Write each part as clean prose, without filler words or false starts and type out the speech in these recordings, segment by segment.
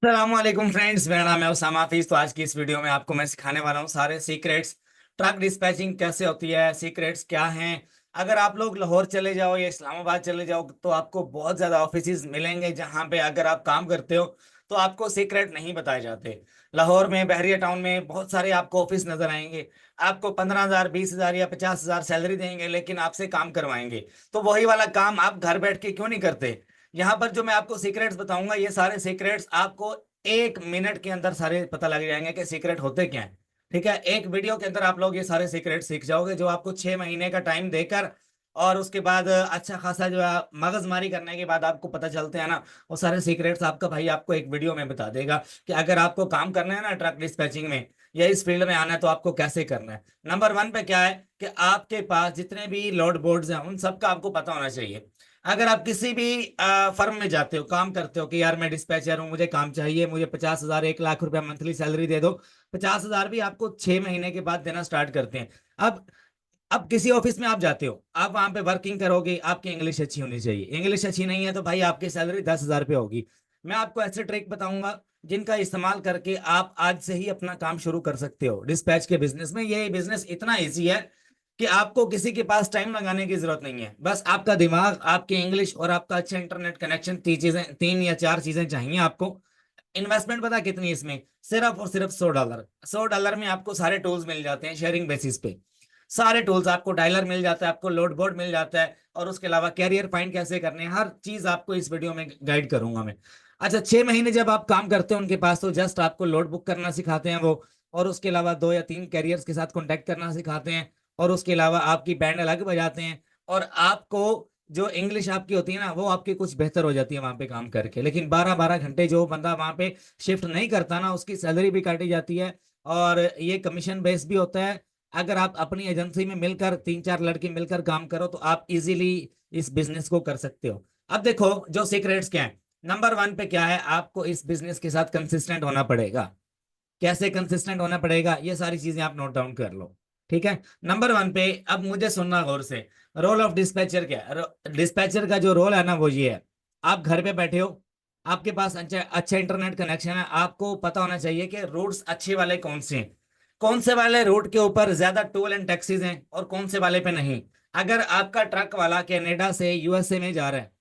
अस्सलामुअलैकुम फ्रेंड्स, मेरा नाम है उसामा हाफिज। तो आज की इस वीडियो में आपको मैं सिखाने वाला हूँ सारे सीक्रेट्स। ट्रक डिस्पैचिंग कैसे होती है, सीक्रेट्स क्या हैं। अगर आप लोग लाहौर चले जाओ या इस्लामाबाद चले जाओ तो आपको बहुत ज़्यादा ऑफिसेज मिलेंगे जहाँ पे अगर आप काम करते हो तो आपको सीक्रेट नहीं बताए जाते। लाहौर में बहरिया टाउन में बहुत सारे आपको ऑफिस नजर आएंगे। आपको 15,000 20,000 या 50,000 सैलरी देंगे लेकिन आपसे काम करवाएंगे। तो वही वाला काम आप घर बैठ के क्यों नहीं करते। यहाँ पर जो मैं आपको सीक्रेट्स बताऊंगा ये सारे सीक्रेट्स आपको 1 मिनट के अंदर सारे पता लग जाएंगे कि सीक्रेट होते क्या है। ठीक है, एक वीडियो के अंदर आप लोग ये सारे सीक्रेट सीख जाओगे जो आपको 6 महीने का टाइम देकर और उसके बाद अच्छा खासा जो है मगजमारी करने के बाद आपको पता चलते हैं ना। वो सारे सीक्रेट्स आपका भाई आपको एक वीडियो में बता देगा कि अगर आपको काम करना है ना ट्रक डिस्पैचिंग में या इस फील्ड में आना है तो आपको कैसे करना है। नंबर 1 पे क्या है कि आपके पास जितने भी लोड बोर्ड्स हैं उन सबका आपको पता होना चाहिए। अगर आप किसी भी फर्म में जाते हो, काम करते हो कि यार मैं डिस्पैचर हूँ, मुझे काम चाहिए, मुझे 50,000 1 लाख रुपया मंथली सैलरी दे दो। 50,000 भी आपको 6 महीने के बाद देना स्टार्ट करते हैं। अब अब किसी ऑफिस में आप जाते हो, आप वहां पे वर्किंग करोगे, आपकी इंग्लिश अच्छी होनी चाहिए। इंग्लिश अच्छी नहीं है तो भाई आपकी सैलरी 10,000 रुपये होगी। मैं आपको ऐसे ट्रिक बताऊंगा जिनका इस्तेमाल करके आप आज से ही अपना काम शुरू कर सकते हो डिस्पैच के बिजनेस में। ये बिजनेस इतना ईजी है कि आपको किसी के पास टाइम लगाने की जरूरत नहीं है। बस आपका दिमाग, आपकी इंग्लिश और आपका अच्छा इंटरनेट कनेक्शन, 3 या 4 चीजें चाहिए आपको। इन्वेस्टमेंट पता कितनी है इसमें? सिर्फ और सिर्फ $100। $100 में आपको सारे टूल्स मिल जाते हैं शेयरिंग बेसिस पे। सारे टूल्स आपको, डायलर मिल जाता है, आपको लोड बोर्ड मिल जाता है, और उसके अलावा कैरियर फाइंड कैसे करने हैं, हर चीज आपको इस वीडियो में गाइड करूंगा मैं। अच्छा, 6 महीने जब आप काम करते हो उनके पास तो जस्ट आपको लोड बुक करना सिखाते हैं वो, और उसके अलावा 2 या 3 कैरियर्स के साथ कॉन्टेक्ट करना सिखाते हैं, और उसके अलावा आपकी बैंड अलग बजाते हैं। और आपको जो इंग्लिश आपकी होती है ना वो आपकी कुछ बेहतर हो जाती है वहां पे काम करके। लेकिन 12-12 घंटे जो बंदा वहां पे शिफ्ट नहीं करता ना उसकी सैलरी भी काटी जाती है, और ये कमीशन बेस भी होता है। अगर आप अपनी एजेंसी में मिलकर 3-4 लड़के मिलकर काम करो तो आप इजीली इस बिजनेस को कर सकते हो। अब देखो जो सीक्रेट्स क्या है। नंबर 1 पे क्या है, आपको इस बिजनेस के साथ कंसिस्टेंट होना पड़ेगा। कैसे कंसिस्टेंट होना पड़ेगा ये सारी चीजें आप नोट डाउन कर लो। ठीक है, नंबर 1 पे अब मुझे सुनना गौर से। रोल ऑफ डिस्पैचर क्या है? डिस्पैचर का जो रोल है ना वो ये है। आप घर पे बैठे हो, आपके पास अच्छा अच्छा इंटरनेट कनेक्शन है, आपको पता होना चाहिए कि रूट्स अच्छे वाले कौन से हैं, कौन से वाले रूट के ऊपर ज्यादा टोल एंड टैक्सीज हैं और कौन से वाले पे नहीं। अगर आपका ट्रक वाला कनाडा से यूएसए में जा रहा है,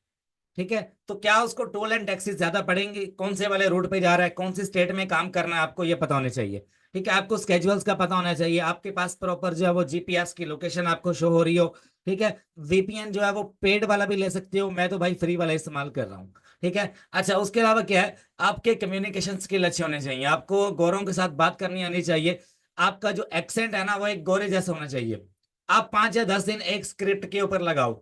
ठीक है, तो क्या उसको टोल एंड टैक्सेस ज्यादा पड़ेंगे? कौन से वाले रूट पे जा रहा है, कौन सी स्टेट में काम करना है, आपको ये पता होना चाहिए। ठीक है, आपको स्केजुअल्स का पता होना चाहिए, आपके पास प्रॉपर जो है वो जीपीएस की लोकेशन आपको शो हो रही हो। ठीक है, वीपीएन जो है वो पेड वाला भी ले सकते हो, मैं तो भाई फ्री वाला इस्तेमाल कर रहा हूँ। ठीक है, अच्छा उसके अलावा क्या है, आपके कम्युनिकेशन स्किल अच्छे होने चाहिए, आपको गोरों के साथ बात करनी आनी चाहिए। आपका जो एक्सेंट है ना वो एक गोरे जैसा होना चाहिए। आप 5 या 10 दिन एक स्क्रिप्ट के ऊपर लगाओ।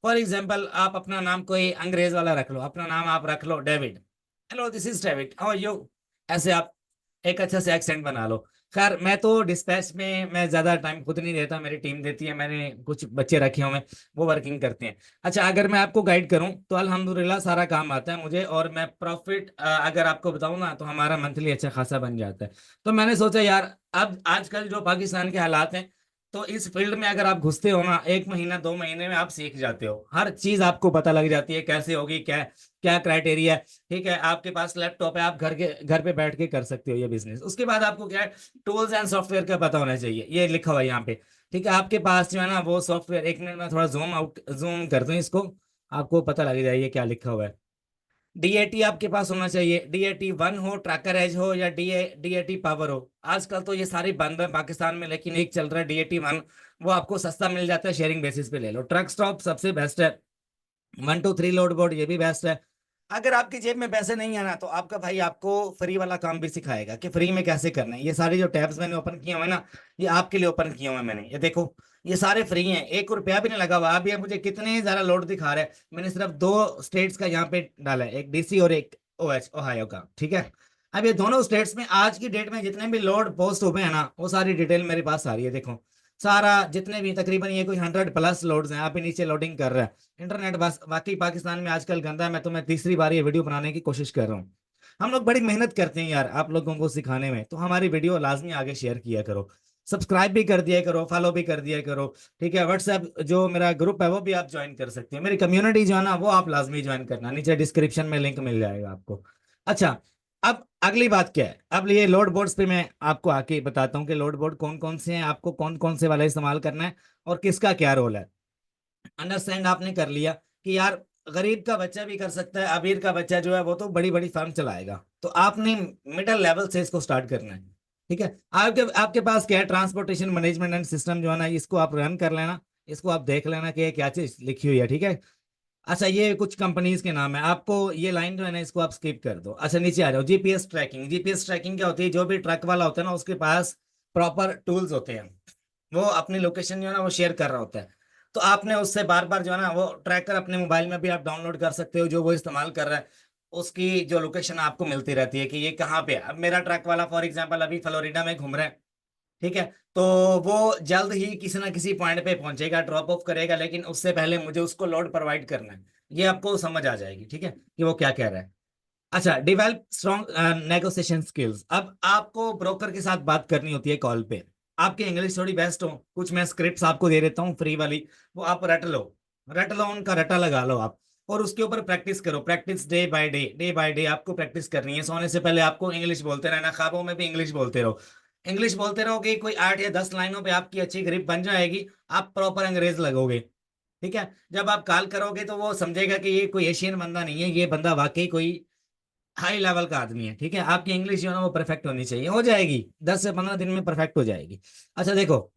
फॉर एग्जाम्पल आप अपना नाम कोई अंग्रेज वाला रख लो, अपना नाम आप रख लो David. Hello this is David, how are you. ऐसे आप एक अच्छा से एक्सेंट बना लो। खैर मैं तो डिस्पैच में मैं ज्यादा टाइम खुद नहीं देता, मेरी टीम देती है, मैंने कुछ बच्चे रखे हुए हैं वो वर्किंग करते हैं। अच्छा अगर मैं आपको गाइड करूं तो अल्हम्दुलिल्लाह सारा काम आता है मुझे, और मैं प्रॉफिट अगर आपको बताऊं ना तो हमारा मंथली अच्छा खासा बन जाता है। तो मैंने सोचा यार अब आजकल जो पाकिस्तान के हालात हैं, तो इस फील्ड में अगर आप घुसते हो ना 1 महीना 2 महीने में आप सीख जाते हो, हर चीज आपको पता लग जाती है कैसे होगी, क्या क्या क्राइटेरिया है। ठीक है, आपके पास लैपटॉप है, आप घर पे बैठ के कर सकते हो ये बिजनेस। उसके बाद आपको क्या है, टूल्स एंड सॉफ्टवेयर का पता होना चाहिए, ये लिखा हुआ है यहाँ पे। ठीक है, आपके पास जो है ना वो सॉफ्टवेयर, 1 मिनट में थोड़ा जूम कर दूं इसको, आपको पता लग जाएगा क्या लिखा हुआ है। डीएटी आपके पास होना चाहिए, डीएटी 1 हो, ट्रैकर एज हो, या डीएटी पावर हो। आजकल तो ये सारे बंद है पाकिस्तान में, लेकिन एक चल रहा है डीएटी 1। वो आपको सस्ता मिल जाता है, शेयरिंग बेसिस पे ले लो। ट्रक स्टॉप सबसे बेस्ट है। 1 2 3 लोड बोर्ड ये भी बेस्ट है। अगर आपकी जेब में पैसे नहीं है ना तो आपका भाई आपको फ्री वाला काम भी सिखाएगा कि फ्री में कैसे करना है। ये सारे जो टैब्स मैंने ओपन किए हुए हैं ना, ये आपके लिए ओपन किए हुए हैं मैंने, ये देखो। ये सारे फ्री हैं, 1 रुपया भी नहीं लगा हुआ। अभी ये मुझे कितने ज्यादा लोड दिखा रहा है। मैंने सिर्फ 2 स्टेट्स का यहाँ पे डाला है, एक डीसी और एक ओएच ओहायो का। ठीक है, अब ये दोनों स्टेट्स में आज की डेट में जितने भी लोड पोस्ट हुए हैं ना वो सारी डिटेल मेरे पास आ रही है, देखो। सारा जितने भी तकरीबन ये कोई 100+ लोड्स हैं, आप ही नीचे लोडिंग कर रहा है इंटरनेट। बस बाकी पाकिस्तान में आजकल गंदा है, मैं तो मैं तीसरी बार ये वीडियो बनाने की कोशिश कर रहा हूँ। हम लोग बड़ी मेहनत करते हैं यार आप लोगों को सिखाने में, तो हमारी वीडियो लाजमी आगे शेयर किया करो, सब्सक्राइब भी कर दिया करो, फॉलो भी कर दिया करो। ठीक है, व्हाट्सएप जो मेरा ग्रुप है वो भी आप ज्वाइन कर सकते हो, मेरी कम्युनिटी जो है ना वो आप लाजमी ज्वाइन करना, नीचे डिस्क्रिप्शन में लिंक मिल जाएगा आपको। अच्छा, अब अगली बात क्या है, अब ये लोड बोर्ड्स पे मैं आपको आके बताता हूँ कि लोड बोर्ड कौन कौन से हैं, आपको कौन कौन से वाला इस्तेमाल करना है और किसका क्या रोल है। अंडरस्टैंड आपने कर लिया कि यार गरीब का बच्चा भी कर सकता है, अमीर का बच्चा जो है वो तो बड़ी बड़ी फर्म चलाएगा, तो आपने मिडिल लेवल से इसको स्टार्ट करना है। ठीक है, आपके आपके पास क्या है, ट्रांसपोर्टेशन मैनेजमेंट एंड सिस्टम जो है ना, इसको आप रन कर लेना, इसको आप देख लेना कि ये क्या चीज लिखी हुई है। ठीक है, अच्छा ये कुछ कंपनीज के नाम है, आपको ये लाइन जो है ना इसको आप स्किप कर दो। अच्छा नीचे आ जाओ, जीपीएस ट्रैकिंग। जीपीएस ट्रैकिंग क्या होती है, जो भी ट्रक वाला होता है ना उसके पास प्रॉपर टूल्स होते हैं, वो अपनी लोकेशन जो है ना वो शेयर कर रहा होता है, तो आपने उससे बार बार जो है ना वो ट्रैकर अपने मोबाइल में भी आप डाउनलोड कर सकते हो, जो वो इस्तेमाल कर रहा है उसकी जो लोकेशन आपको मिलती रहती है कि ये कहाँ पे है। अब मेरा ट्रक वाला फॉर एग्जांपल अभी फ्लोरिडा में घूम रहा है, ठीक है, तो वो जल्द ही किसी ना किसी पॉइंट पे पहुंचेगा, ड्रॉप ऑफ करेगा, लेकिन उससे पहले मुझे उसको लोड प्रोवाइड करना है। ये आपको समझ आ जाएगी, ठीक है, कि वो क्या कह रहा है। अच्छा, डेवलप स्ट्रॉन्ग नेगोशिएशन स्किल्स। अब आपको ब्रोकर के साथ बात करनी होती है कॉल पे, आपकी इंग्लिश थोड़ी बेस्ट हो, कुछ मैं स्क्रिप्ट्स आपको दे देता हूँ फ्री वाली, वो आप रट लो, रट लो, उनका रटा लगा लो आप, और उसके ऊपर प्रैक्टिस करो। Practice day by day, day by day आपको प्रैक्टिस करनी है। सोने से पहले आपको इंग्लिश बोलते रहना, ख्वाबों में भी इंग्लिश बोलते रहो। इंग्लिश बोलते रहोगे, कोई 8 या 10 लाइनों पे आपकी अच्छी ग्रिप बन जाएगी, आप प्रॉपर अंग्रेज लगोगे। ठीक है, जब आप कॉल करोगे तो वो समझेगा कि ये कोई एशियन बंदा नहीं है, ये बंदा वाकई कोई हाई लेवल का आदमी है। ठीक है, आपकी इंग्लिश जो है ना वो परफेक्ट होनी चाहिए, हो जाएगी 10 से 15 दिन में परफेक्ट हो जाएगी। अच्छा देखो,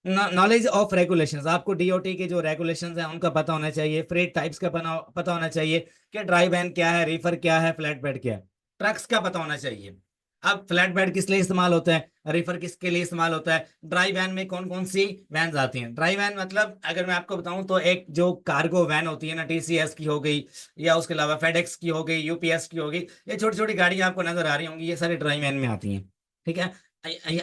नॉलेज ऑफ रेगुलेशंस, आपको डीओटी के जो रेगुलेशंस हैं उनका पता होना चाहिए, फ्रेट टाइप्स का पता होना चाहिए कि ड्राई वैन क्या है, रीफर क्या है, फ्लैट बेड क्या है, ट्रक्स का पता होना चाहिए। अब फ्लैट बेड किस लिए इस्तेमाल होता है, रीफर किसके लिए इस्तेमाल होता है, ड्राई वैन में कौन कौन सी वैन आती हैं। ड्राई वैन मतलब अगर मैं आपको बताऊं तो एक जो कार्गो वैन होती है ना, टीसीएस की हो गई, या उसके अलावा फेडेक्स की हो गई, यूपीएस की हो गई, ये छोटी छोटी गाड़ियां आपको नजर आ रही होंगी, ये सारी ड्राई वैन में आती हैं। ठीक है,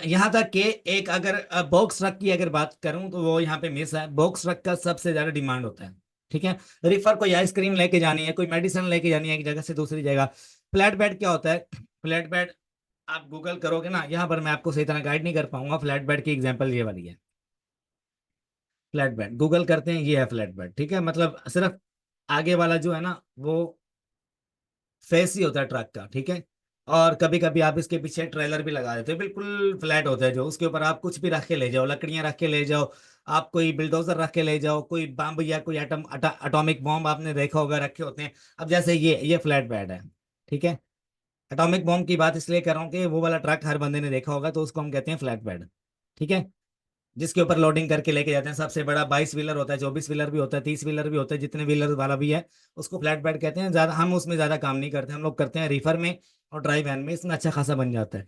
यहाँ तक कि एक अगर बॉक्स ट्रक की अगर बात करूं तो वो यहाँ पे मिस है, बॉक्स ट्रक का सबसे ज्यादा डिमांड होता है। ठीक है, रिफर कोई आइसक्रीम लेके जानी है, कोई मेडिसिन लेके जानी है एक जगह से दूसरी जगह। फ्लैट बेड क्या होता है, फ्लैट बेड आप गूगल करोगे ना, यहाँ पर मैं आपको सही तरह गाइड नहीं कर पाऊंगा, फ्लैट बेड की एग्जांपल ये वाली है। फ्लैट बेड गूगल करते हैं, ये है फ्लैट बेड। ठीक है, मतलब सिर्फ आगे वाला जो है ना वो फेस ही होता है ट्रक का। ठीक है, और कभी कभी आप इसके पीछे ट्रेलर भी लगा देते हो, बिल्कुल फ्लैट होता है, जो उसके ऊपर आप कुछ भी रख के ले जाओ, लकड़ियां रख के ले जाओ, आप कोई बिल्डोजर रख के ले जाओ, कोई बम या कोई एटॉमिक बॉम्ब आपने देखा होगा रखे होते हैं। अब जैसे ये फ्लैट बेड है। ठीक है, एटॉमिक बॉम्ब की बात इसलिए कर रहा हूँ कि वो वाला ट्रक हर बंदे ने देखा होगा, तो उसको हम कहते हैं फ्लैट बेड। ठीक है, जिसके ऊपर लोडिंग करके लेके जाते हैं, सबसे बड़ा 22 व्हीलर होता है, 24 व्हीलर भी होता है, 30 व्हीलर भी होता है, जितने व्हीलर वाला भी है उसको फ्लैट बेड कहते हैं। ज्यादा हम उसमें ज्यादा काम नहीं करते, हम लोग करते हैं रीफर में और ड्राई वैन में, इसमें अच्छा खासा बन जाता है।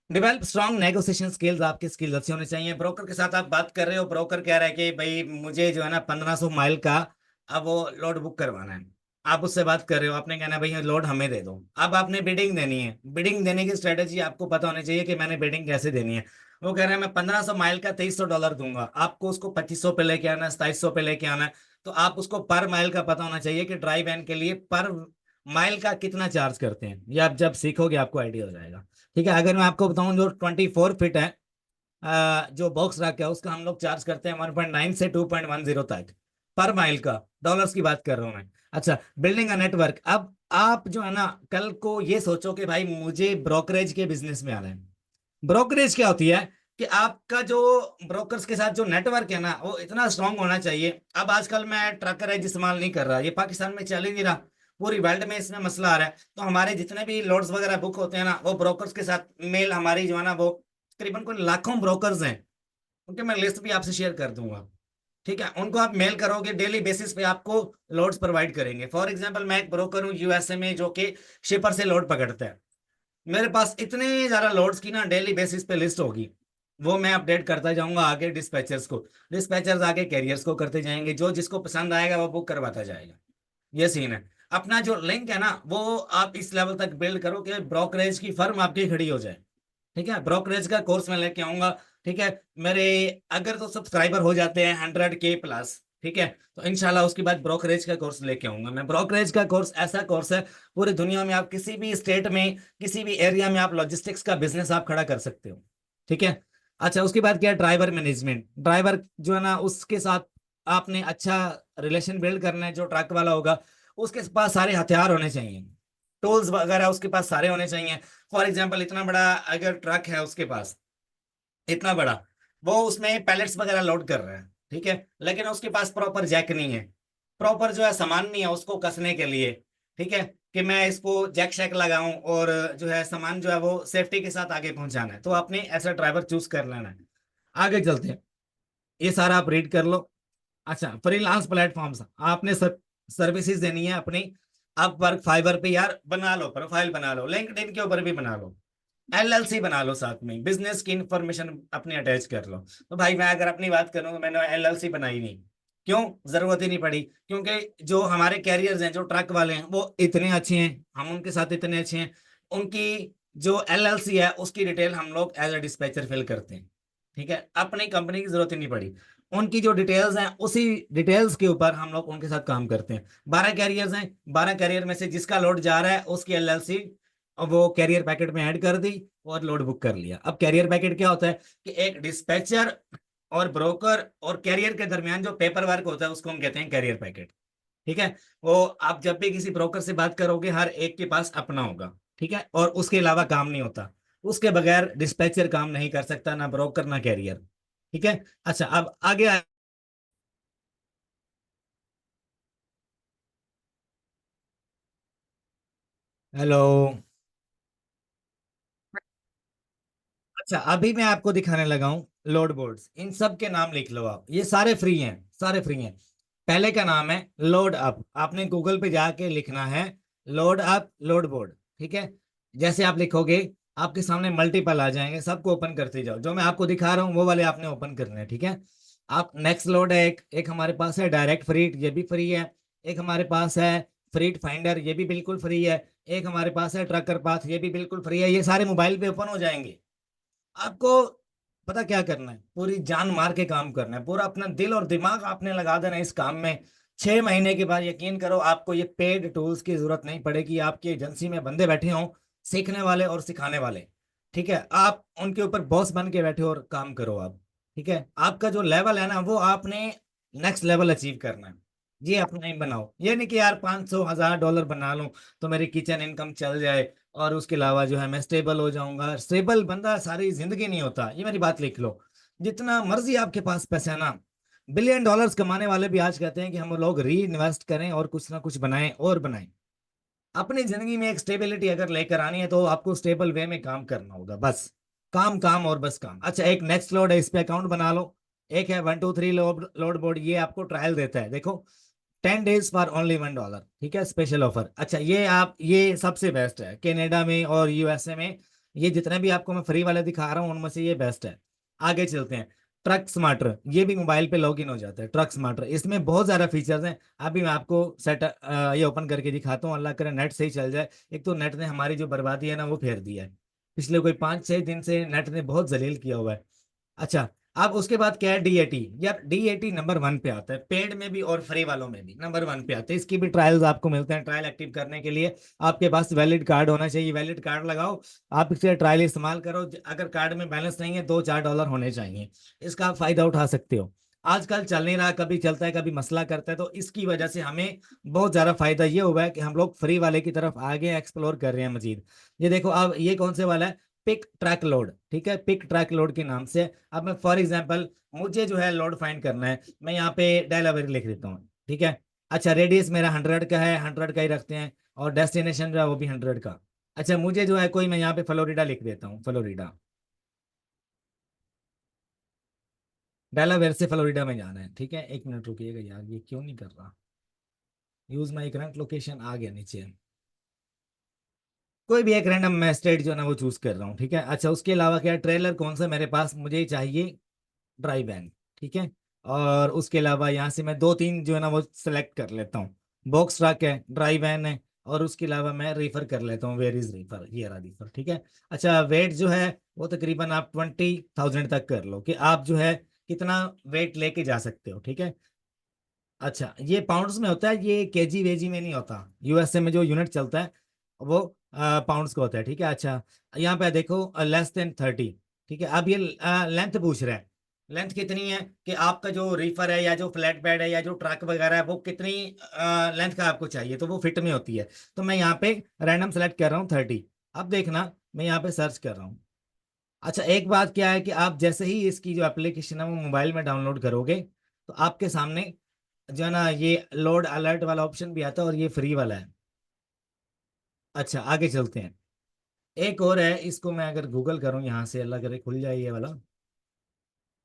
डेवलप स्ट्रॉन्ग नेगोशिएशन स्किल्स, आपकी स्किल्स अच्छी होनी चाहिए। ब्रोकर के साथ आप बात कर रहे हो, ब्रोकर कह रहा है कि भाई मुझे जो है ना 1500 माइल का अब वो लोड बुक करवाना है, आप उससे बात कर रहे हो, आपने कहना है भाई लोड हमें दे दो। अब आपने बिडिंग देनी है, बिडिंग देने की स्ट्रेटेजी आपको पता होनी चाहिए कि मैंने बिडिंग कैसे देनी है। वो कह रहा है मैं 1500 माइल का $2300 दूंगा, आपको उसको 2500 पे लेके आना है, 2700 पे लेके आना है, तो आप उसको पर माइल का पता होना चाहिए कि ड्राई वैन के लिए पर माइल का कितना चार्ज करते हैं। ये आप जब सीखोगे आपको आइडिया हो जाएगा। ठीक है, अगर मैं आपको बताऊं जो 24 फीट है, जो बॉक्स रख है उसका हम लोग चार्ज करते हैं 1.9 से 2.10 तक पर माइल का, डॉलर्स की बात कर रहा हूं मैं। अच्छा, बिल्डिंग अ नेटवर्क। अब आप जो है ना कल को ये सोचो कि भाई मुझे ब्रोकरेज के बिजनेस में आना है। ब्रोकरेज क्या होती है कि आपका जो ब्रोकर्स के साथ जो नेटवर्क है ना वो इतना स्ट्रांग होना चाहिए। अब आजकल मैं ट्रकर एज इस्तेमाल नहीं कर रहा, ये पाकिस्तान में चल ही नहीं रहा, पूरी वर्ल्ड में इसमें मसला आ रहा है, तो हमारे जितने भी लोड्स वगैरह बुक होते हैं ना वो ब्रोकर्स के साथ मेल हमारी जो है ना वो तकरीबन कोई लाखों ब्रोकर्स हैं, उनके मैं लिस्ट भी आपसे शेयर कर दूंगा। ठीक है, उनको आप मेल करोगे डेली बेसिस पे आपको लोड्स प्रोवाइड करेंगे। फॉर एग्जांपल मैं एक ब्रोकर हूँ यूएसए में जो कि शिपर से लोड पकड़ता है, मेरे पास इतने ज्यादा लोड्स की ना डेली बेसिस पे लिस्ट होगी, वो मैं अपडेट करता जाऊंगा आगे डिस्पैचर्स को, डिस्पैचर्स आगे कैरियर्स को करते जाएंगे, जो जिसको पसंद आएगा वो बुक करवाता जाएगा। ये सीन है। अपना जो लिंक है ना वो आप इस लेवल तक बिल्ड करो कि ब्रोकरेज की फर्म आपकी खड़ी हो जाए। ठीक है, ब्रोकरेज का कोर्स मैं लेके आऊंगा। ठीक है, मेरे अगर तो सब्सक्राइबर हो जाते हैं 100K+, ठीक है, तो इंशाल्लाह उसके बाद ब्रोकरेज का कोर्स लेके आऊंगा मैं। ब्रोकरेज का कोर्स ऐसा कोर्स है, पूरी दुनिया में आप किसी भी स्टेट में किसी भी एरिया में आप लॉजिस्टिक्स का बिजनेस आप खड़ा कर सकते हो। ठीक है, अच्छा उसके बाद क्या है, ड्राइवर मैनेजमेंट। ड्राइवर जो है ना उसके साथ आपने अच्छा रिलेशन बिल्ड करना है, जो ट्रक वाला होगा उसके पास सारे हथियार होने चाहिए। टूल्स वगैरह उसके पास सारे होने चाहिए। फॉर एग्जाम्पल इतना बड़ा अगर ट्रक है उसके पास, इतना बड़ा, वो उसमें पैलेट्स वगैरह लोड कर रहा है, ठीक है, लेकिन उसके पास प्रॉपर जैक नहीं है, प्रॉपर जो है सामान नहीं है उसको कसने के लिए, ठीक है, कि मैं इसको जैक शैक लगाऊं और जो है सामान जो है वो सेफ्टी के साथ आगे पहुंचाना है, तो आपने ऐसा ड्राइवर चूज कर लेना है। आगे चलते हैं, ये सारा आप रीड कर लो। अच्छा, फ्रीलांस प्लेटफॉर्म्स, आपने सर्विसेज देनी है अपनी, आप वर्क फाइवर पे यार बना लो, प्रोफाइल बना लो, लिंक्डइन के ऊपर भी बना लो, एलएलसी बना लो, साथ में बिजनेस की इंफॉर्मेशन अपनी अटैच कर लो। तो भाई मैं अगर अपनी बात करूँ तो मैंने एलएलसी बनाई नहीं, क्यों, जरूरत ही नहीं पड़ी, क्योंकि जो हमारे कैरियर्स हैं, जो ट्रक वाले हैं, वो इतने अच्छे हैं, हम उनके साथ इतने अच्छे हैं, उनकी जो एलएलसी है उसकी डिटेल हम लोग एज अ डिस्पैचर फिल करते हैं, ठीक है, अपनी कंपनी की जरूरत ही नहीं पड़ी, उनकी जो डिटेल्स हैं उसी डिटेल्स के ऊपर हम लोग उनके साथ काम करते हैं। 12 कैरियर्स हैं, 12 कैरियर में से जिसका लोड जा रहा है उसकी एलएलसी वो कैरियर पैकेट में ऐड कर दी और लोड बुक कर लिया। अब कैरियर पैकेट क्या होता है कि एक डिस्पैचर और ब्रोकर और कैरियर के दरमियान जो पेपर वर्क होता है उसको हम कहते हैं कैरियर पैकेट, ठीक है। वो आप जब भी किसी ब्रोकर से बात करोगे हर एक के पास अपना होगा, ठीक है, और उसके अलावा काम नहीं होता, उसके बगैर डिस्पैचर काम नहीं कर सकता, ना ब्रोकर ना कैरियर, ठीक है। अच्छा, अब आगे हेलो। अच्छा, अभी मैं आपको दिखाने लगा हूँ लोड बोर्ड्स, इन सब के नाम लिख लो आप, ये सारे फ्री हैं, सारे फ्री हैं। पहले का नाम है लोड अप, आपने गूगल पे जाके लिखना है लोड अप लोड बोर्ड, ठीक है। जैसे आप लिखोगे आपके सामने मल्टीपल आ जाएंगे, सबको ओपन करते जाओ, जो मैं आपको दिखा रहा हूँ वो वाले आपने ओपन करने हैं, ठीक है। आप नेक्स्ट लोड है, एक हमारे पास है डायरेक्ट फ्रीट, ये भी फ्री है। एक हमारे पास है फ्रीट फाइंडर, ये भी बिल्कुल फ्री है। एक हमारे पास है ट्रकर पाथ, ये भी बिल्कुल फ्री है, ये सारे मोबाइल पे ओपन हो जाएंगे। आपको पता क्या करना है, पूरी जान मार के काम करना है, पूरा अपना दिल और दिमाग आपने लगा देना है इस काम में। 6 महीने के बाद यकीन करो आपको ये पेड टूल्स की जरूरत नहीं पड़ेगी, आपकी एजेंसी में बंदे बैठे हों सीखने वाले और सिखाने वाले, ठीक है, आप उनके ऊपर बॉस बन के बैठे और काम करो आप, ठीक है। आपका जो लेवल है ना वो आपने नेक्स्ट लेवल अचीव करना है। ये अपना ही बनाओ, ये नहीं कि यार 500 1000 डॉलर बना लूं तो मेरी किचन इनकम चल जाए और उसके अलावा जो है मैं स्टेबल हो जाऊंगा। स्टेबल बंदा सारी जिंदगी नहीं होता, ये मेरी बात लिख लो। जितना मर्जी आपके पास पैसा है ना, बिलियन डॉलर्स कमाने वाले भी आज कहते हैं कि हम लोग री इन्वेस्ट करें और कुछ ना कुछ बनाएं और बनाएं। अपनी जिंदगी में एक स्टेबिलिटी अगर लेकर आनी है तो आपको स्टेबल वे में काम करना होगा, बस काम काम और बस काम। अच्छा, एक नेक्स्ट लोड है, इस पे अकाउंट बना लो। एक है 123 लोड लोड बोर्ड, ये आपको ट्रायल देता है, देखो 10 days फॉर ओनली $1, ठीक है, स्पेशल ऑफर। अच्छा, ये आप, ये सबसे बेस्ट है कनाडा में और यूएसए में, ये जितने भी आपको मैं फ्री वाले दिखा रहा हूँ उनमें से ये बेस्ट है। आगे चलते हैं, ट्रक स्मार्टर, ये भी मोबाइल पे लॉग इन हो जाता है, ट्रक स्मार्टर, इसमें बहुत ज्यादा फीचर्स हैं। अभी मैं आपको सेट ये ओपन करके दिखाता हूँ, अल्लाह करे नेट सही चल जाए। एक तो नेट ने हमारी जो बर्बादी है ना वो फेर दिया है, पिछले कोई 5 6 दिन से नेट ने बहुत जलील किया हुआ है। अच्छा, अब उसके बाद क्या है, डीएटी, यार डीएटी नंबर 1 पे आता है, पेड में भी और फ्री वालों में भी नंबर 1 पे आता है। इसकी भी ट्रायल्स आपको मिलते हैं, ट्रायल एक्टिव करने के लिए आपके पास वैलिड कार्ड होना चाहिए, वैलिड कार्ड लगाओ, आप इससे ट्रायल इस्तेमाल करो। अगर कार्ड में बैलेंस नहीं है 2 4 डॉलर होने चाहिए, इसका आप फायदा उठा सकते हो। आजकल चल नहीं रहा, कभी चलता है कभी मसला करता है, तो इसकी वजह से हमें बहुत ज्यादा फायदा ये हुआ है कि हम लोग फ्री वाले की तरफ आगे एक्सप्लोर कर रहे हैं मजीद। ये देखो, अब ये कौन से वाला है, पिक ट्रैक लोड, ठीक है, पिक ट्रैक लोड के नाम से। अब मैं फॉर एग्जांपल, मुझे जो है लोड फाइंड करना है, मैं यहाँ पे डेलावेरी लिख देता हूँ, ठीक है। अच्छा, रेडियस मेरा 100 का है, 100 का ही रखते हैं, और डेस्टिनेशन जो है वो भी 100 का। अच्छा, मुझे जो है कोई, मैं यहाँ पे फ्लोरिडा लिख देता हूँ, फ्लोरिडा, डेलावेयर से फ्लोरिडा में जाना है, ठीक है। 1 मिनट रुकिएगा यार, ये क्यों नहीं कर रहा, यूज माई करंट लोकेशन आ गया नीचे। कोई भी एक रैंडम मैं स्टेट जो है ना वो चूज कर रहा हूँ, ठीक है। अच्छा, उसके अलावा क्या ट्रेलर कौन सा मेरे पास, मुझे चाहिए ड्राई वैन, ठीक है। और उसके अलावा यहाँ से मैं 2 3 जो है ना वो सिलेक्ट कर लेता हूँ। बॉक्स ट्रक है, ड्राई वैन है, और उसके अलावा मैं रेफर कर लेता हूँ, वेयर इज रेफर, ये रहा रेफर, ठीक है। अच्छा, वेट जो है वो तकरीबन आप 20,000 तक कर लो, कि आप जो है कितना वेट लेके जा सकते हो, ठीक है। अच्छा, ये पाउंड्स में होता है, ये केजी वेजी में नहीं होता, यूएसए में जो यूनिट चलता है वो पाउंड्स का होता है, ठीक है। अच्छा, यहाँ पे देखो लेस देन 30, ठीक है। अब ये लेंथ पूछ रहा है, लेंथ कितनी है कि आपका जो रीफर है या जो फ्लैट बेड है या जो ट्रक वगैरह है वो कितनी लेंथ का आपको चाहिए, तो वो फिट में होती है। तो मैं यहाँ पे रैंडम सेलेक्ट कर रहा हूँ 30। अब देखना मैं यहाँ पे सर्च कर रहा हूँ। अच्छा, एक बात क्या है कि आप जैसे ही इसकी जो एप्लीकेशन है वो मोबाइल में डाउनलोड करोगे तो आपके सामने जो है ना ये लोड अलर्ट वाला ऑप्शन भी आता है और ये फ्री वाला है। अच्छा, आगे चलते हैं। एक और है, इसको मैं अगर गूगल करूं यहाँ से, अल्लाह करे खुल जाए ये वाला।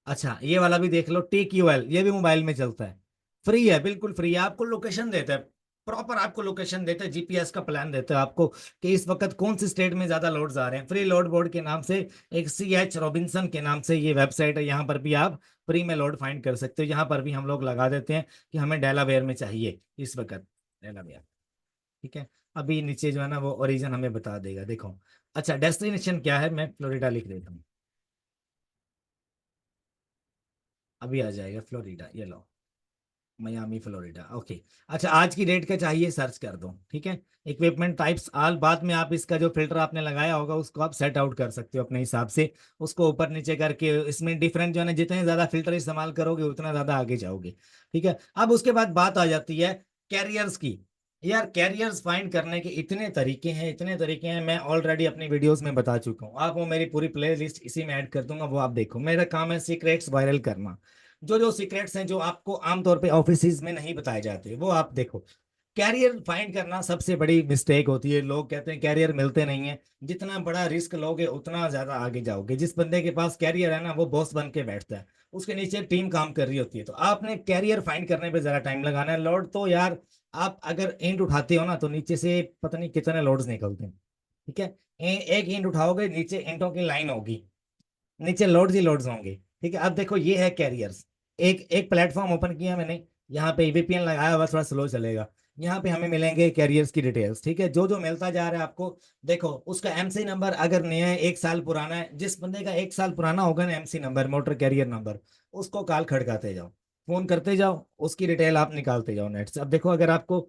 अच्छा, ये वाला भी देख लो, टी क्यू एल, ये भी मोबाइल में चलता है। फ्री है, बिल्कुल फ्री है, आपको लोकेशन देता है, प्रॉपर आपको लोकेशन देता है, जीपीएस का प्लान देता है आपको कि इस वक्त कौन सी स्टेट में ज्यादा लोड्स आ रहे हैं। फ्री लोड बोर्ड के नाम से एक CH रॉबिन्सन के नाम से ये वेबसाइट है, यहाँ पर भी आप फ्री में लोड फाइंड कर सकते हो। यहाँ पर भी हम लोग लगा देते हैं कि हमें डेलावेयर में चाहिए इस वक्त, डेलावेयर। ठीक है, अभी नीचे जो है ना वो ओरिजिन हमें बता देगा, देखो। अच्छा, डेस्टिनेशन क्या है, मैं फ्लोरिडा लिख देता हूँ, अभी आ जाएगा फ्लोरिडा, ये लो, मियामी फ्लोरिडा, ओके। अच्छा, आज की डेट का चाहिए, सर्च कर दो, ठीक है। इक्विपमेंट टाइप्स आल, बाद में आप इसका जो फिल्टर आपने लगाया होगा उसको आप सेट आउट कर सकते हो अपने हिसाब से, उसको ऊपर नीचे करके। इसमें डिफरेंट जो है ना, जितने ज्यादा फिल्टर इस्तेमाल करोगे उतना ज्यादा आगे जाओगे, ठीक है। अब उसके बाद बात आ जाती है कैरियर्स की। यार, कैरियर्स फाइंड करने के इतने तरीके हैं, इतने तरीके हैं, मैं ऑलरेडी अपनी वीडियोस में बता चुका हूँ। आप वो मेरी पूरी प्ले लिस्ट इसी में ऐड कर दूंगा, वो आप देखो। मेरा काम है सीक्रेट्स वायरल करना, जो जो सीक्रेट्स हैं जो आपको आमतौर पे ऑफिस में नहीं बताए जाते वो आप देखो। कैरियर फाइंड करना सबसे बड़ी मिस्टेक होती है, लोग कहते हैं कैरियर मिलते नहीं है। जितना बड़ा रिस्क लोगे उतना ज्यादा आगे जाओगे। जिस बंदे के पास कैरियर है ना वो बॉस बन के बैठता है, उसके नीचे टीम काम कर रही होती है। तो आपने कैरियर फाइंड करने पे जरा टाइम लगाना है। लोड तो यार, आप अगर ईंट उठाते हो ना तो नीचे से पता नहीं कितने लोड्स निकलते हैं, ठीक है। एक ईंट उठाओगे, नीचे ईंटों की लाइन होगी, नीचे लोड्स ही लोड्स होंगे, ठीक है। अब देखो ये है कैरियर्स, एक एक प्लेटफॉर्म ओपन किया मैंने, यहाँ पे VPN लगाया हुआ, थोड़ा स्लो चलेगा। यहाँ पे हमें मिलेंगे कैरियर्स की डिटेल्स, ठीक है। जो जो मिलता जा रहा है आपको, देखो उसका MC नंबर अगर नया है, 1 साल पुराना है, जिस बंदे का 1 साल पुराना होगा ना MC number, motor carrier number, उसको कॉल खड़काते जाओ, फोन करते जाओ, उसकी डिटेल आप निकालते जाओ नेट से। अब देखो अगर आपको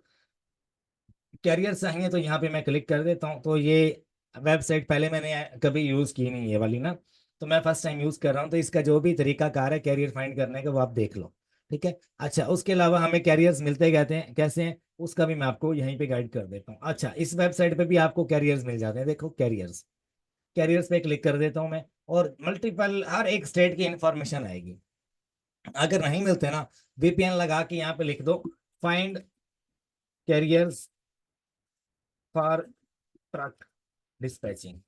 कैरियर चाहिए तो यहाँ पे मैं क्लिक कर देता हूँ। तो ये वेबसाइट पहले मैंने कभी यूज की नहीं, ये वाली ना, तो मैं फर्स्ट टाइम यूज कर रहा हूँ। तो इसका जो भी तरीका कार है कैरियर फाइंड करने का वो आप देख लो, ठीक है। अच्छा, उसके अलावा हमें कैरियर्स मिलते कहते हैं कैसे हैं, उसका भी मैं आपको यहीं पे गाइड कर देता हूँ। अच्छा, इस वेबसाइट पे भी आपको कैरियर्स मिल जाते हैं, देखो कैरियर्स, कैरियर्स पे क्लिक कर देता हूँ मैं, और मल्टीपल हर एक स्टेट की इंफॉर्मेशन आएगी। अगर नहीं मिलते ना, VPN लगा के यहाँ पे लिख दो, find carriers for truck dispatching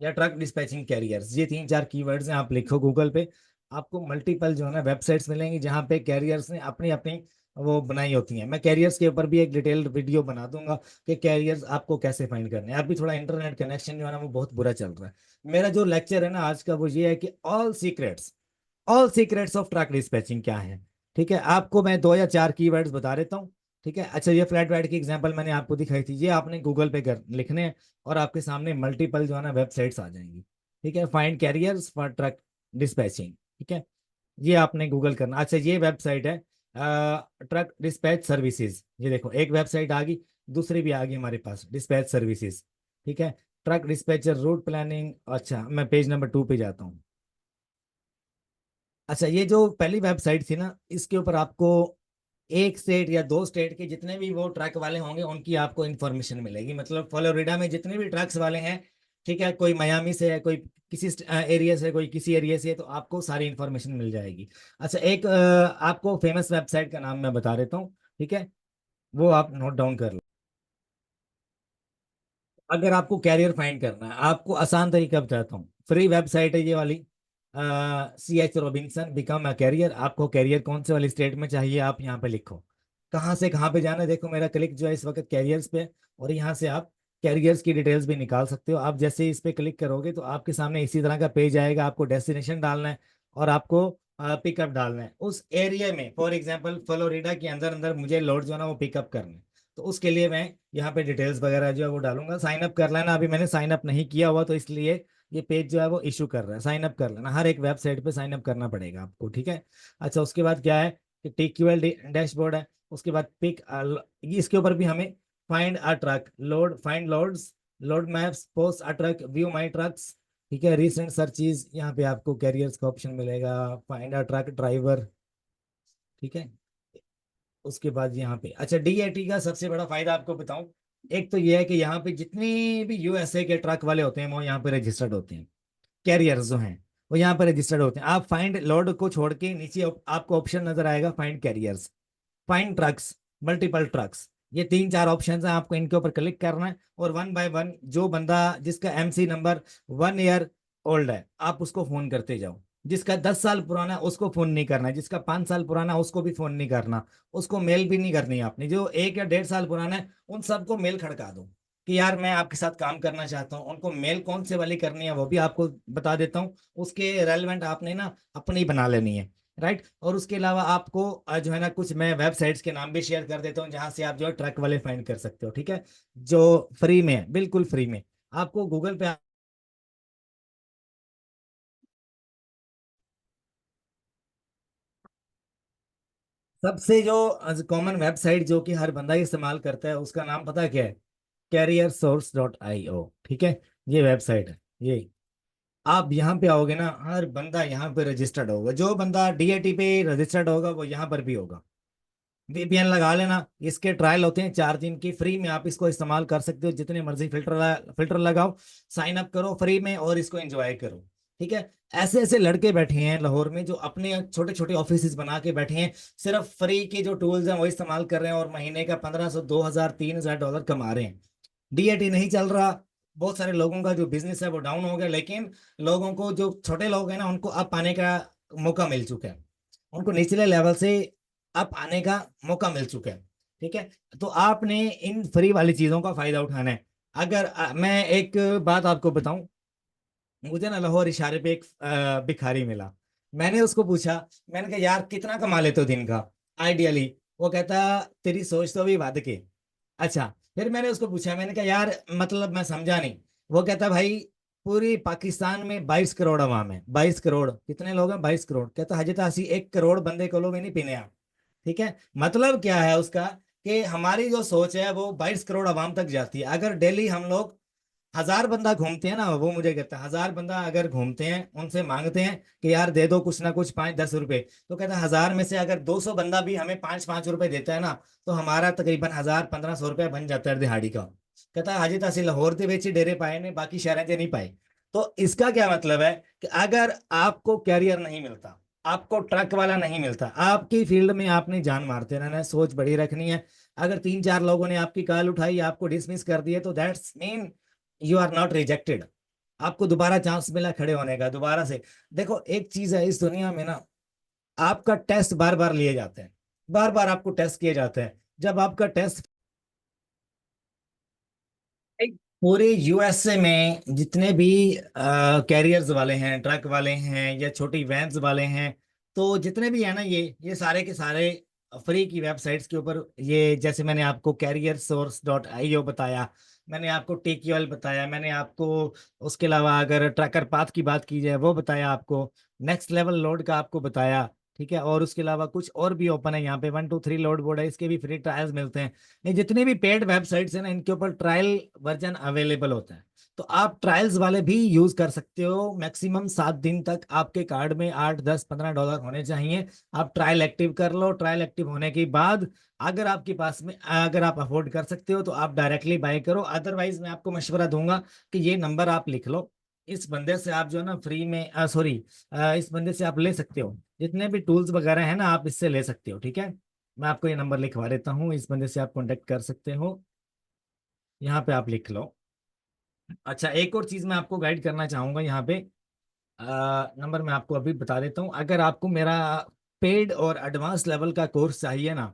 या ट्रक डिस्पैचिंग कैरियर्स, ये 3 4 कीवर्ड्स हैं, आप लिखो गूगल पे, आपको मल्टीपल जो है ना वेबसाइट्स मिलेंगी जहाँ पे कैरियर्स ने अपनी अपनी वो बनाई होती हैं। मैं कैरियर्स के ऊपर भी एक डिटेल्ड वीडियो बना दूंगा कि कैरियर्स आपको कैसे फाइंड करने हैं। अभी थोड़ा इंटरनेट कनेक्शन जो है ना वो बहुत बुरा चल रहा है। मेरा जो लेक्चर है ना आज का वो ये है कि all secrets of truck dispatching क्या है, ठीक है। आपको मैं 2 या 4 कीवर्ड्स बता देता हूँ, ठीक है। अच्छा, ये फ्लैट वाइट की एग्जांपल मैंने आपको दिखाई थी, ये आपने गूगल पे कर लिखने हैं और आपके सामने मल्टीपल जो है ना वेबसाइट्स आ जाएंगी, ठीक है। Find carriers for truck dispatching, ठीक है, ये आपने गूगल करना। अच्छा, ये वेबसाइट है ट्रक डिस्पैच सर्विसेज, ये देखो एक वेबसाइट आ गई, दूसरी भी आ गई हमारे पास, डिस्पैच सर्विसेज, ठीक है। Truck dispatcher route planning. अच्छा, मैं पेज नंबर 2 पे जाता हूँ। अच्छा, ये जो पहली वेबसाइट थी ना, इसके ऊपर आपको एक स्टेट या 2 स्टेट के जितने भी वो ट्रक वाले होंगे उनकी आपको इन्फॉर्मेशन मिलेगी। मतलब फ्लोरिडा में जितने भी ट्रक्स वाले हैं, ठीक है, कोई मियामी से है, कोई किसी एरिया से, कोई किसी एरिया से है, तो आपको सारी इन्फॉर्मेशन मिल जाएगी। अच्छा, एक आपको फेमस वेबसाइट का नाम मैं बता देता हूँ, ठीक है, वो आप नोट डाउन कर लो। अगर आपको कैरियर फाइंड करना है, आपको आसान तरीका बताता हूँ, फ्री वेबसाइट है ये वाली, CH Robinson become a carrier. आपको कैरियर कौन से वाली स्टेट में चाहिए आप यहाँ पे लिखो, कहाँ से कहाँ पे जाना है। देखो मेरा क्लिक जो है इस वक्त कैरियर्स पे, और यहाँ से आप कैरियर्स की डिटेल्स भी निकाल सकते हो। आप जैसे ही इस पे क्लिक करोगे तो आपके सामने इसी तरह का पेज आएगा, आपको डेस्टिनेशन डालना है और आपको पिकअप डालना है उस एरिया में। फॉर एग्जाम्पल फ्लोरिडा के अंदर अंदर मुझे लोड जो है ना वो पिकअप करना है, तो उसके लिए मैं यहाँ पे डिटेल्स वगैरह जो है वो डालूंगा। साइन अप कर लेना, अभी मैंने साइन अप नहीं किया हुआ तो इसलिए ये पेज जो है वो इशू कर रहा है। साइन अप कर लेना, हर एक वेबसाइट पे साइन अप करना पड़ेगा आपको, ठीक है। अच्छा, उसके बाद क्या है कि TQL डैशबोर्ड है, उसके बाद पिक, इसके ऊपर भी हमें find a truck, load, find loads, load maps, post a truck, view my trucks, ठीक है, रिसेंट सर्चेज, यहाँ पे आपको कैरियर्स का ऑप्शन मिलेगा, फाइंड अ ट्रक ड्राइवर। ठीक है, उसके बाद यहाँ पे अच्छा, डीएटी का सबसे बड़ा फायदा आपको बताऊं, एक तो ये है कि यहाँ पे जितने भी यूएसए के ट्रक वाले होते हैं वो यहाँ पे रजिस्टर्ड होते हैं। कैरियर्स जो हैं वो यहाँ पर रजिस्टर्ड होते हैं। आप फाइंड लोड को छोड़ के नीचे आपको ऑप्शन नजर आएगा, find carriers, find trucks, multiple trucks. ये तीन चार ऑप्शन है, आपको इनके ऊपर क्लिक करना है और वन बाय वन जो बंदा जिसका एमसी नंबर 1 ईयर ओल्ड है आप उसको फोन करते जाओ। जिसका 10 साल पुराना है उसको फोन नहीं करना है, जिसका 5 साल पुराना है उसको भी फोन नहीं करना, उसको मेल भी नहीं करनी है आपने। जो 1 या 1.5 साल पुराना है उन सबको मेल खड़का दो कि यार मैं आपके साथ काम करना चाहता हूँ। उनको मेल कौन से वाली करनी है वो भी आपको बता देता हूँ, उसके रेलेवेंट आपने ना अपनी बना लेनी है। राइट, और उसके अलावा आपको जो है ना कुछ मैं वेबसाइट्स के नाम भी शेयर कर देता हूँ जहां से आप जो है ट्रक वाले फाइंड कर सकते हो। ठीक है, जो फ्री में है, बिल्कुल फ्री में। आपको गूगल पे सबसे जो कॉमन वेबसाइट जो कि हर बंदा इस्तेमाल करता है उसका नाम पता है क्या है? careersource.io। ठीक है, ये वेबसाइट है ये। आप यहाँ पे आओगे ना, हर बंदा यहाँ पे रजिस्टर्ड होगा, जो बंदा डीएटी पे रजिस्टर्ड होगा वो यहाँ पर भी होगा। वीपीएन लगा लेना, इसके ट्रायल होते हैं 4 दिन की, फ्री में आप इसको इस्तेमाल कर सकते हो, जितने मर्जी फिल्टर लगाओ, साइन अप करो फ्री में और इसको एंजॉय करो। ठीक है, ऐसे ऐसे लड़के बैठे हैं लाहौर में जो अपने छोटे छोटे ऑफिस बना के बैठे हैं, सिर्फ फ्री के जो टूल्स हैं वो इस्तेमाल कर रहे हैं और महीने का 1500 2000 3000 डॉलर कमा रहे हैं। डीएटी नहीं चल रहा, बहुत सारे लोगों का जो बिजनेस है वो डाउन हो गया, लेकिन लोगों को जो छोटे लोग हैं ना उनको अब पाने का मौका मिल चुका है, उनको निचले लेवल से अप आने का मौका मिल चुका है। ठीक है, तो आपने इन फ्री वाली चीजों का फायदा उठाना है। अगर मैं एक बात आपको बताऊं, मुझे ना लाहौर इशारे पे एक भिखारी मिला। मैंने उसको पूछा, मैंने कहा यार कितना कमा लेते हो दिन का आइडियली? वो कहता तेरी सोच तो भी वाद के। अच्छा, फिर मैंने उसको पूछा, मैंने कहा यार मतलब मैं समझा नहीं। वो कहता भाई पूरी पाकिस्तान में 22 करोड़ अवाम है, 22 करोड़, कितने लोग हैं? 22 करोड़। कहता हजरत आसी 1 करोड़ बंदे को लोग नहीं पीने आप। ठीक है, मतलब क्या है उसका कि हमारी जो सोच है वो 22 करोड़ अवाम तक जाती है। अगर डेली हम लोग 1000 बंदा घूमते हैं ना, वो मुझे कहता है 1000 बंदा अगर घूमते हैं उनसे मांगते हैं कि यार दे दो कुछ ना कुछ 5-10 रुपए, तो कहता है 1000 में से अगर 200 बंदा भी हमें 5-5 रुपए देता है ना तो हमारा तकरीबन 1000-1500 रुपया बन जाता है दिहाड़ी का। कहता है हाजी तासी लाहौर के बेची डेरे पाए ने बाकी शहर से नहीं पाए। तो इसका क्या मतलब है कि अगर आपको कैरियर नहीं मिलता, आपको ट्रक वाला नहीं मिलता, आपकी फील्ड में आपने जान मारते रहना है, सोच बड़ी रखनी है। अगर 3-4 लोगों ने आपकी कॉल उठाई, आपको डिसमिस कर दिए, तो that's mean you are not rejected. आपको दोबारा चांस मिला खड़े होने का, दोबारा से। देखो एक चीज है इस दुनिया में ना, आपका टेस्ट बार बार लिए जाते हैं, बार बार आपको टेस्ट किए जाते हैं। जब आपका टेस्ट पूरे यूएसए में जितने भी कैरियर्स वाले हैं, ट्रक वाले हैं या छोटी वैन्स वाले हैं, तो जितने भी है ना ये सारे के सारे फ्री की वेबसाइट्स के ऊपर, ये जैसे मैंने आपको careersource.io बताया, मैंने आपको टेक्यूएल बताया, मैंने आपको उसके अलावा अगर ट्रैकर पाथ की बात की जाए वो बताया आपको, नेक्स्ट लेवल लोड का आपको बताया। ठीक है, और उसके अलावा कुछ और भी ओपन है यहाँ पे, 1 2 3 लोड बोर्ड है, इसके भी फ्री ट्रायल्स मिलते हैं। ये जितने भी पेड वेबसाइट्स हैं ना इनके ऊपर ट्रायल वर्जन अवेलेबल होता है, तो आप ट्रायल्स वाले भी यूज कर सकते हो। मैक्सिमम 7 दिन तक आपके कार्ड में 8 10 15 डॉलर होने चाहिए। आप ट्रायल एक्टिव कर लो, ट्रायल एक्टिव होने के बाद अगर आपके पास में, अगर आप अफोर्ड कर सकते हो तो आप डायरेक्टली बाय करो, अदरवाइज मैं आपको मशवरा दूंगा कि ये नंबर आप लिख लो, इस बंदे से आप जो है ना फ्री में सॉरी इस बंदे से आप ले सकते हो, जितने भी टूल्स वगैरह है ना आप इससे ले सकते हो। ठीक है, मैं आपको ये नंबर लिखवा देता हूँ, इस बंदे से आप कांटेक्ट कर सकते हो, यहाँ पे आप लिख लो। अच्छा, एक और चीज मैं आपको गाइड करना चाहूंगा यहाँ पे, नंबर मैं आपको अभी बता देता हूँ। अगर आपको मेरा पेड और एडवांस लेवल का कोर्स चाहिए ना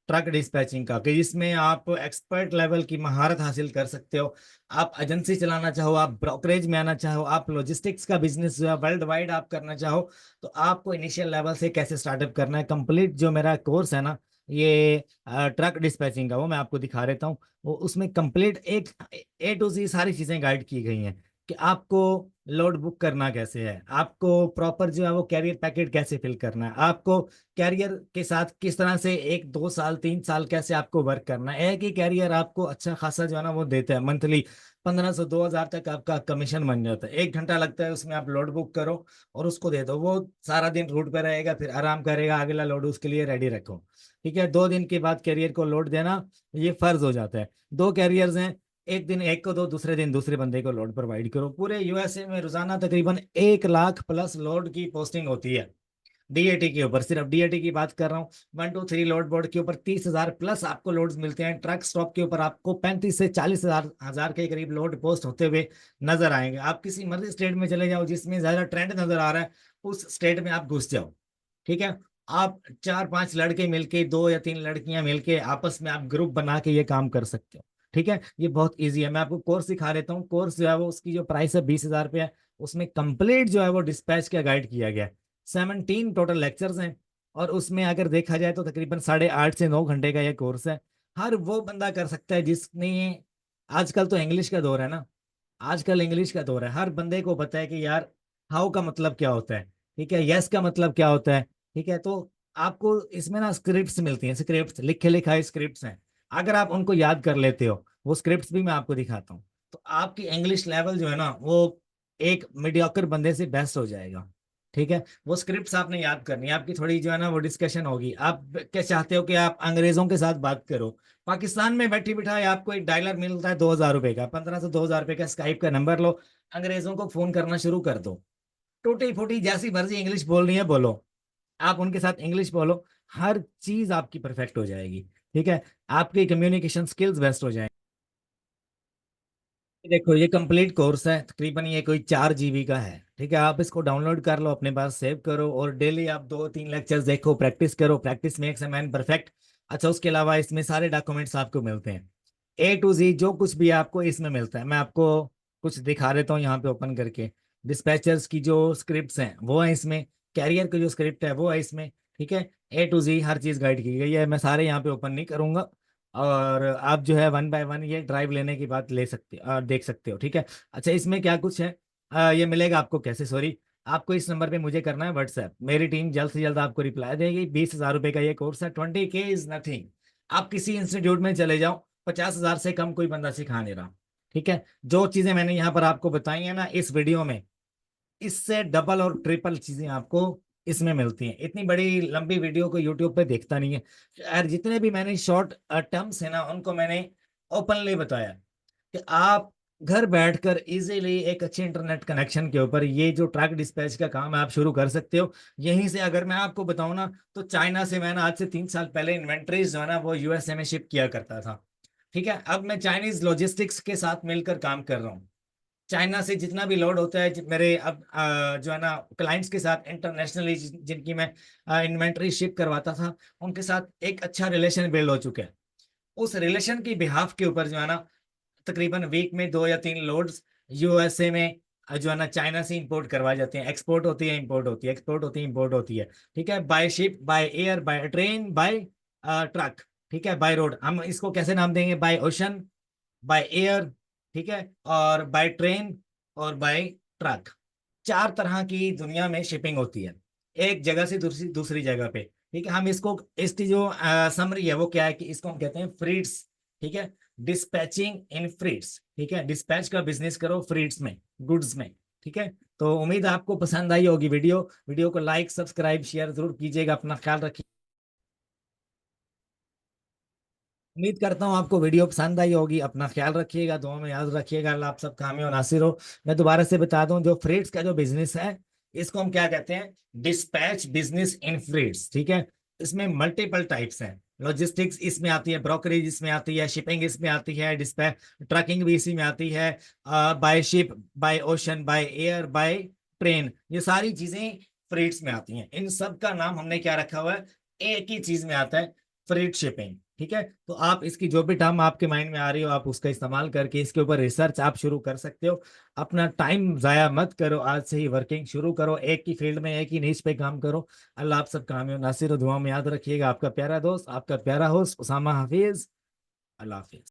ट्रक डिस्पैचिंग का, कि जिसमें आप एक्सपर्ट लेवल की महारत हासिल कर सकते हो, आप एजेंसी चलाना चाहो, आप ब्रोकरेज में आना चाहो, आप लॉजिस्टिक्स का बिजनेस जो है वर्ल्ड वाइड आप करना चाहो, तो आपको इनिशियल लेवल से कैसे स्टार्टअप करना है, कंप्लीट जो मेरा कोर्स है ना ये ट्रक डिस्पैचिंग का, वो मैं आपको दिखा देता हूँ। वो उसमें कंप्लीट एक A to Z सारी चीजें गाइड की गई हैं कि आपको लोड बुक करना कैसे है, आपको प्रॉपर जो है वो कैरियर पैकेट कैसे फिल करना है, आपको कैरियर के साथ किस तरह से 1 2 साल 3 साल कैसे आपको वर्क करना है। एक ही कैरियर आपको अच्छा खासा जो है ना वो देता है, मंथली 1500 2000 तक आपका कमीशन बन जाता है। 1 घंटा लगता है उसमें, आप लोड बुक करो और उसको दे दो, वो सारा दिन रूट पे रहेगा, फिर आराम करेगा, अगला लोड उसके लिए रेडी रखो। ठीक है, 2 दिन के बाद कैरियर को लोड देना ये फर्ज हो जाता है। 2 कैरियर्स हैं, एक दिन एक को दो, दूसरे दिन दूसरे बंदे को लोड प्रोवाइड करो। पूरे यूएसए में रोजाना तकरीबन 1 लाख+ लोड की पोस्टिंग होती है डीएटी के ऊपर। सिर्फ डीएटी की बात कर रहा हूँ। 1 2 3 लोड बोर्ड के ऊपर 30,000+ आपको लोड्स मिलते हैं। ट्रक स्टॉप के ऊपर आपको 35 से 40 हजार के करीब लोड पोस्ट होते हुए नजर आएंगे। आप किसी मर्जी स्टेट में चले जाओ जिसमें ज्यादा ट्रेंड नजर आ रहा है, उस स्टेट में आप घुस जाओ। ठीक है, आप 4 5 लड़के मिलके, 2 या 3 लड़कियां मिलके आपस में आप ग्रुप बना के ये काम कर सकते हो। ठीक है, ये बहुत इजी है। मैं आपको कोर्स सिखा देता हूँ। कोर्स जो है वो उसकी जो प्राइस है 20,000 रुपये है। उसमें कंप्लीट जो है वो डिस्पैच का गाइड किया गया है। 17 टोटल लेक्चर्स हैं, और उसमें अगर देखा जाए तो तकरीबन 8.5 से 9 घंटे का ये कोर्स है। हर वो बंदा कर सकता है जिसने, आजकल तो इंग्लिश का दौर है ना, आजकल इंग्लिश का दौर है। हर बंदे को पता है कि यार हाउ का मतलब क्या होता है, ठीक है, यस का मतलब क्या होता है। ठीक है, तो आपको इसमें ना स्क्रिप्ट्स मिलती हैं, स्क्रिप्ट्स लिखे लिखाए स्क्रिप्ट्स हैं। अगर आप उनको याद कर लेते हो, वो स्क्रिप्ट्स भी मैं आपको दिखाता हूँ, तो आपकी इंग्लिश लेवल जो है ना वो एक मीडियोकर बंदे से बेस्ट हो जाएगा। ठीक है, वो स्क्रिप्ट्स आपने याद करनी है। आपकी थोड़ी जो है ना वो डिस्कशन होगी। आप क्या चाहते हो कि आप अंग्रेजों के साथ बात करो। पाकिस्तान में बैठी बिठाए आपको एक डायलर मिलता है 2,000 रुपए का, 1500 2000 रुपए का। स्काइप का नंबर लो, अंग्रेजों को फोन करना शुरू कर दो। टूटी फूटी जैसी मर्जी इंग्लिश बोलनी है बोलो, आप उनके साथ इंग्लिश बोलो, हर चीज आपकी परफेक्ट हो जाएगी। ठीक है, आपकी कम्युनिकेशन स्किल्स बेस्ट हो जाएंगी। देखो ये कंप्लीट कोर्स है, तकरीबन ये कोई 4 GB का है। ठीक है, आप इसको डाउनलोड कर लो, अपने पास सेव करो, और डेली आप 2 3 लेक्चर्स देखो, प्रैक्टिस करो। Practice makes a man perfect. अच्छा, उसके अलावा इसमें सारे डॉक्यूमेंट्स आपको मिलते हैं, A to Z जो कुछ भी आपको इसमें मिलता है। मैं आपको कुछ दिखा देता हूँ यहाँ पे ओपन करके। डिस्पैचर्स की जो स्क्रिप्ट्स हैं वो है इसमें, कैरियर की जो स्क्रिप्ट है वो है इसमें। ठीक है, A to Z her cheese guide की गई है। मैं सारे यहाँ पे ओपन नहीं करूंगा, और आप जो है 1 बाय 1 ये ड्राइव लेने की बात ले सकते और देख सकते हो। ठीक है, अच्छा इसमें क्या कुछ है, ये मिलेगा आपको कैसे, सॉरी, आपको इस नंबर पे मुझे करना है व्हाट्सएप। मेरी टीम जल्द से जल्द आपको रिप्लाई देगी। 20,000 रुपये का ये कोर्स है, 20K इज नथिंग। आप किसी इंस्टीट्यूट में चले जाओ, 50,000 से कम कोई बंदा सिखा नहीं रहा। ठीक है, जो चीजें मैंने यहाँ पर आपको बताई है ना इस वीडियो में, इससे डबल और ट्रिपल चीजें आपको इसमें मिलती हैं। इतनी बड़ी लंबी वीडियो को यूट्यूब पे देखता नहीं है। और जितने भी मैंने शॉर्ट टर्म्स है ना उनको मैंने ओपनली बताया कि आप घर बैठकर इजीली एक अच्छे इंटरनेट कनेक्शन के ऊपर ये जो ट्रक डिस्पैच का काम है आप शुरू कर सकते हो। यहीं से अगर मैं आपको बताऊं ना, तो चाइना से मैंने आज से 3 साल पहले इन्वेंट्रीज जो है ना वो यूएसए में शिप किया करता था। ठीक है, अब मैं चाइनीज लॉजिस्टिक्स के साथ मिलकर काम कर रहा हूँ। चाइना से जितना भी लोड होता है मेरे अब जो है ना क्लाइंट्स के साथ इंटरनेशनली जिनकी मैं इन्वेंट्री शिप करवाता था, उनके साथ एक अच्छा रिलेशन बिल्ड हो चुका है। उस रिलेशन की बिहाफ के ऊपर जो है ना तकरीबन वीक में 2 या 3 लोड्स यूएसए में जो है ना चाइना से इंपोर्ट करवाए जाते हैं। एक्सपोर्ट होती है, इंपोर्ट होती है, एक्सपोर्ट होती है, इंपोर्ट होती है। ठीक है, by ship, by air, by train, by truck. ठीक है, बाय रोड हम इसको कैसे नाम देंगे, बाय ओशन, बाय एयर, ठीक है, और बाय ट्रेन, और बाय ट्रक। 4 तरह की दुनिया में शिपिंग होती है, एक जगह से दूसरी दूसरी जगह पे। ठीक है, हम इसको, इसकी जो समरी है वो क्या है कि इसको हम कहते हैं फ्रीट्स। ठीक है, डिस्पैचिंग इन फ्रीट्स। ठीक है, डिस्पैच का बिजनेस करो फ्रीट्स में, गुड्स में। ठीक है, तो उम्मीद है आपको पसंद आई होगी वीडियो। वीडियो को लाइक सब्सक्राइब शेयर जरूर कीजिएगा। अपना ख्याल रखिए। उम्मीद करता हूँ आपको वीडियो पसंद आई होगी। अपना ख्याल रखिएगा, दुआ में याद रखिएगा। अल्लाह आप सब कामयाब और नासिर हो। मैं दोबारा से बता दूं, जो फ्रेट्स का जो बिजनेस है इसको हम क्या कहते हैं, डिस्पैच बिजनेस इन फ्रेट्स। ठीक है, इसमें मल्टीपल टाइप्स हैं। लॉजिस्टिक्स इसमें आती है, ब्रोकरेज इसमें आती है, शिपिंग इसमें आती है, डिस्पैच ट्रकिंग भी इसी में आती है, by ship, by ocean, by air, by train, ये सारी चीजें फ्रेट्स में आती हैं। इन सब का नाम हमने क्या रखा हुआ है, एक ही चीज में आता है, फ्रेट शिपिंग। ठीक है, तो आप इसकी जो भी टर्म आपके माइंड में आ रही हो आप उसका इस्तेमाल करके इसके ऊपर रिसर्च आप शुरू कर सकते हो। अपना टाइम जाया मत करो, आज से ही वर्किंग शुरू करो, एक ही फील्ड में एक ही निश पे काम करो। अल्लाह आप सब कामयाब नासिर दुआ में याद रखिएगा। आपका प्यारा दोस्त, आपका प्यारा होस्ट उसामा हाफिज। अल्लाह हाफिज।